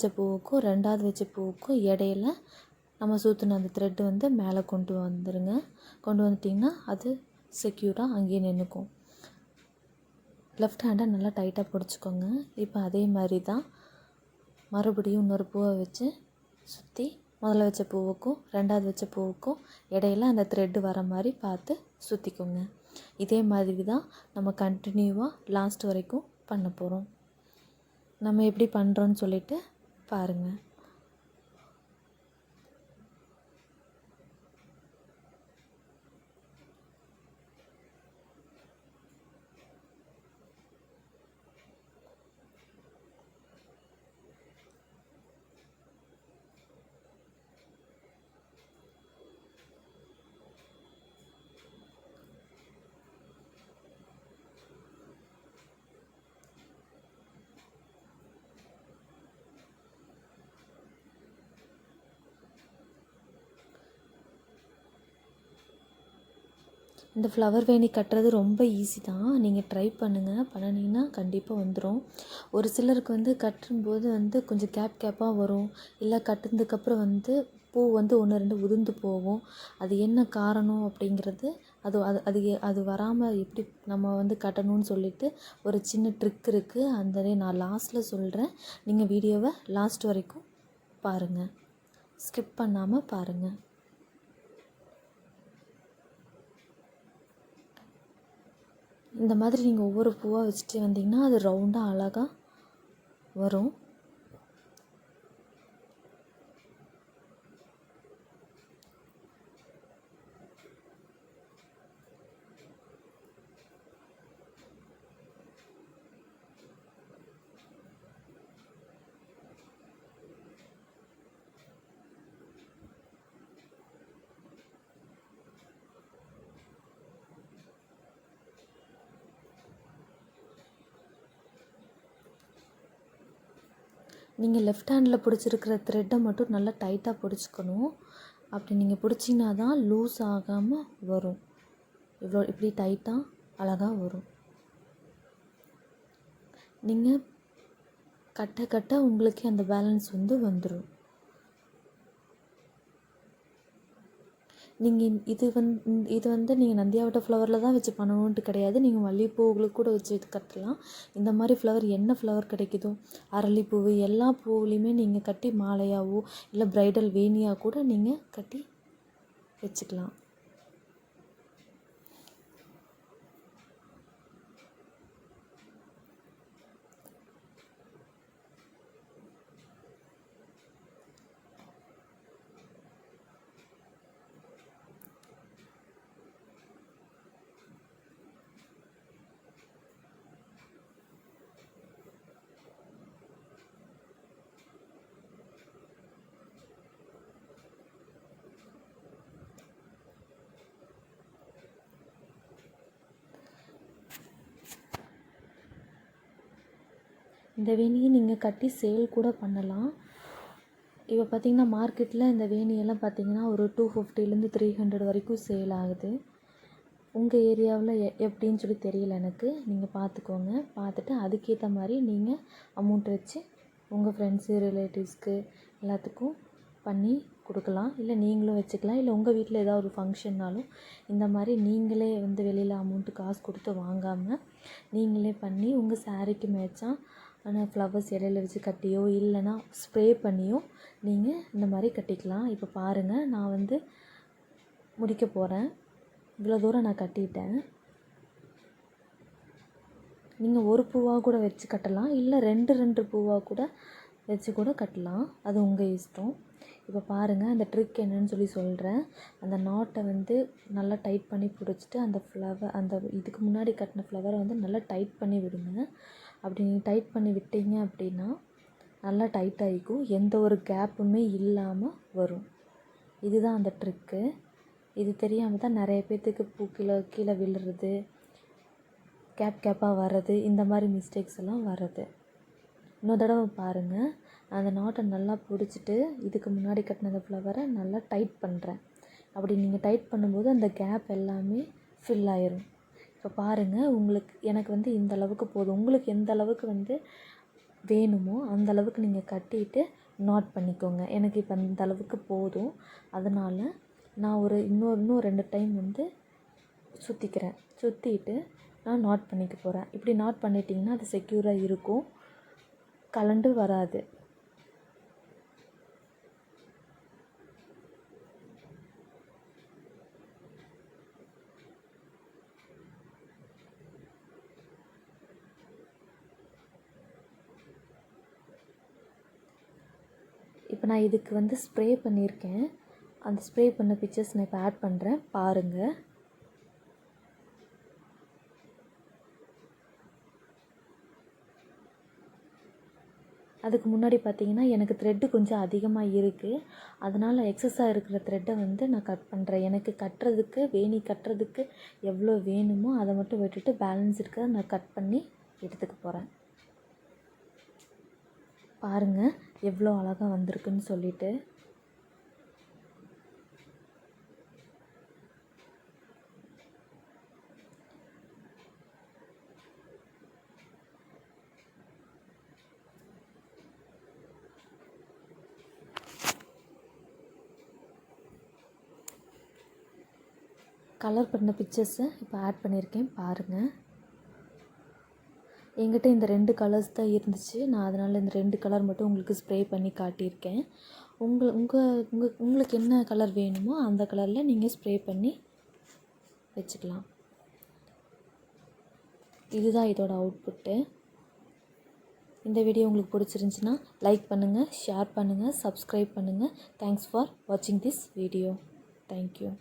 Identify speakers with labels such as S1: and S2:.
S1: வச்ச பூவுக்கும் ரெண்டாவது வச்ச பூவுக்கும் இடையில நம்ம சுற்றின அந்த த்ரெட்டு வந்து மேலே கொண்டு வந்துடுங்க. கொண்டு வந்துட்டிங்கன்னா அது செக்யூராக அங்கேயே நின்றுக்கும். லெஃப்ட் ஹேண்டை நல்லா டைட்டாக பிடிச்சிக்கோங்க. இப்போ அதே மாதிரி தான் மறுபடியும் இன்னொரு பூவை வச்சு சுற்றி முதல்ல வச்ச பூவுக்கும் ரெண்டாவது வச்ச பூவுக்கும் இடையில அந்த த்ரெட்டு வர மாதிரி பார்த்து சுற்றிக்கோங்க. இதே மாதிரி தான் நம்ம கண்டினியூவாக லாஸ்ட் வரைக்கும் பண்ண போகிறோம். நம்ம எப்படி பண்ணுறோன்னு சொல்லிட்டு பாருங்கள். இந்த ஃப்ளவர் வேணி கட்டுறது ரொம்ப ஈஸி தான். நீங்கள் ட்ரை பண்ணுங்கள். பண்ணினீங்கன்னா கண்டிப்பாக வந்துடும். ஒரு சிலருக்கு வந்து கட்டும்போது வந்து கொஞ்சம் கேப்பாக வரும். இல்லை கட்டுனதுக்கப்புறம் வந்து பூ வந்து 1 2 உதிர்ந்து போகும். அது என்ன காரணம் அப்படிங்கிறது அது அது அது அது வராமல் எப்படி நம்ம வந்து கட்டணும்னு சொல்லிட்டு ஒரு சின்ன ட்ரிக் இருக்குது. அந்த நான் லாஸ்ட்டில் சொல்கிறேன். நீங்கள் வீடியோவை லாஸ்ட் வரைக்கும் பாருங்கள், ஸ்கிப் பண்ணாமல் பாருங்கள். இந்த மாதிரி நீங்கள் ஒவ்வொரு பூவாக வச்சுட்டு வந்தீங்கன்னா அது ரவுண்டாக அழகாக வரும். நீங்கள் லெஃப்ட் ஹேண்டில் பிடிச்சிருக்கிற த்ரெட்டை மட்டும் நல்லா டைட்டாக பிடிச்சிக்கணும். அப்படி நீங்கள் பிடிச்சிங்கன்னா தான் லூஸ் ஆகாமல் வரும். இப்படி டைட்டாக அழகாக வரும். நீங்கள் கட்ட கட்ட உங்களுக்கே அந்த பேலன்ஸ் வந்து வந்துடும். நீங்கள் இது வந்து நீங்கள் நந்தியாவட்ட ஃப்ளவரில் தான் வச்சு பண்ணணுன்ட்டு கிடையாது. நீங்கள் மல்லிகைப்பூவுகளுக்கு கூட வச்சு கட்டலாம். இந்த மாதிரி ஃப்ளவர் என்ன ஃப்ளவர் கிடைக்குதோ, அரளிப்பூ எல்லா பூவுலேயுமே நீங்கள் கட்டி மாலையாவோ இல்லை ப்ரைடல் வேணியாக கூட நீங்கள் கட்டி வச்சுக்கலாம். இந்த வேணியை நீங்கள் கட்டி சேல் கூட பண்ணலாம். இப்போ பார்த்திங்கன்னா மார்க்கெட்டில் இந்த வேணியெல்லாம் பார்த்திங்கன்னா ஒரு 250 300 வரைக்கும் சேல் ஆகுது. உங்கள் ஏரியாவில் எப்படின்னு சொல்லி தெரியல எனக்கு. நீங்கள் பார்த்துக்கோங்க. பார்த்துட்டு அதுக்கேற்ற மாதிரி நீங்கள் அமௌண்ட் வச்சு உங்கள் ஃப்ரெண்ட்ஸு ரிலேட்டிவ்ஸ்க்கு எல்லாத்துக்கும் பண்ணி கொடுக்கலாம். இல்லை நீங்களும் வச்சுக்கலாம். இல்லை உங்கள் வீட்டில் ஏதாவது ஒரு ஃபங்க்ஷன்னாலும் இந்த மாதிரி நீங்களே வந்து வெளியில் அமௌண்ட்டு காசு கொடுத்து வாங்காமல் நீங்களே பண்ணி உங்கள் சாரீக்கு மேட்சாக ஆனால் ஃப்ளவர்ஸ் இடையில வச்சு கட்டியோ இல்லைன்னா ஸ்ப்ரே பண்ணியோ நீங்கள் இந்த மாதிரி கட்டிக்கலாம். இப்போ பாருங்கள், நான் வந்து முடிக்க போகிறேன். இவ்வளோ தூரம் நான் கட்டிட்டேன். நீங்கள் ஒரு பூவாக கூட வச்சு கட்டலாம். இல்லை 2 பூவாக கூட வச்சு கூட கட்டலாம். அது உங்கள் இஷ்டம். இப்போ பாருங்கள், அந்த ட்ரிக் என்னன்னு சொல்லி சொல்கிறேன். அந்த நாட்டை வந்து நல்லா டைட் பண்ணி பிடிச்சிட்டு அந்த ஃப்ளவர் அந்த இதுக்கு முன்னாடி கட்டின ஃப்ளவரை வந்து நல்லா டைட் பண்ணி விடுங்க. அப்படி நீங்கள் டைட் பண்ணி விட்டீங்க அப்படின்னா நல்லா டைட் ஆகிக்கும். எந்த ஒரு கேப்புமே இல்லாமல் வரும். இதுதான் அந்த ட்ரிக்கு. இது தெரியாமல் தான் நிறைய பேர்த்துக்கு பூ கீழே விழுறது, கேப்பாக வர்றது, இந்த மாதிரி மிஸ்டேக்ஸ் எல்லாம் வர்றது. இன்னொரு தடவை பாருங்கள். அந்த நாட்டை நல்லா பிடிச்சிட்டு இதுக்கு முன்னாடி கட்டின அந்த ஃப்ளவரை நல்லா டைட் பண்ணுறேன். அப்படி நீங்கள் டைட் பண்ணும்போது அந்த கேப் எல்லாமே ஃபில் ஆயிரும். இப்போ பாருங்கள், எனக்கு வந்து இந்த அளவுக்கு போதும். உங்களுக்கு எந்த அளவுக்கு வந்து வேணுமோ அந்த அளவுக்கு நீங்கள் கட்டிட்டு நாட் பண்ணிக்கோங்க. எனக்கு இப்போ அந்த அளவுக்கு போதும். அதனால் நான் இன்னும் 2 டைம் வந்து சுற்றிக்கிறேன். சுற்றிட்டு நான் நாட் பண்ணிக்க போகிறேன். இப்படி நாட் பண்ணிட்டிங்கன்னா அது செக்யூராக இருக்கும், கலண்டு வராது. இப்போ நான் இதுக்கு வந்து ஸ்ப்ரே பண்ணியிருக்கேன். அந்த ஸ்ப்ரே பண்ண பிக்சர்ஸ் நான் இப்போ ஆட் பண்ணுறேன், பாருங்கள். அதுக்கு முன்னாடி பார்த்தீங்கன்னா எனக்கு த்ரெட்டு கொஞ்சம் அதிகமாக இருக்குது. அதனால் எக்ஸஸாக இருக்கிற த்ரெட்டை வந்து நான் கட் பண்ணுறேன். எனக்கு கட்டுறதுக்கு வேணி கட்டுறதுக்கு எவ்வளோ வேணுமோ அதை மட்டும் விட்டுட்டு பேலன்ஸ் இருக்கிறத நான் கட் பண்ணி எடுத்துக்க போகிறேன். பாருங்கள் எவ்வளோ அழகாக வந்திருக்குன்னு சொல்லிட்டு. கலர் பண்ண பிக்சர்ஸை இப்போ ஆட் பண்ணியிருக்கேன், பாருங்கள். என்கிட்ட இந்த 2 கலர்ஸ் தான் இருந்துச்சு. நான் அதனால் இந்த 2 கலர் மட்டும் உங்களுக்கு ஸ்ப்ரே பண்ணி காட்டியிருக்கேன். உங்களுக்கு என்ன கலர் வேணுமோ அந்த கலரில் நீங்கள் ஸ்ப்ரே பண்ணி வச்சுக்கலாம். இதுதான் இதோட அவுட்புட்டு. இந்த வீடியோ உங்களுக்கு பிடிச்சிருந்துச்சின்னா லைக் பண்ணுங்கள், ஷேர் பண்ணுங்கள், சப்ஸ்கிரைப் பண்ணுங்கள். தேங்க்ஸ் ஃபார் வாட்சிங் திஸ் வீடியோ. தேங்க்யூ.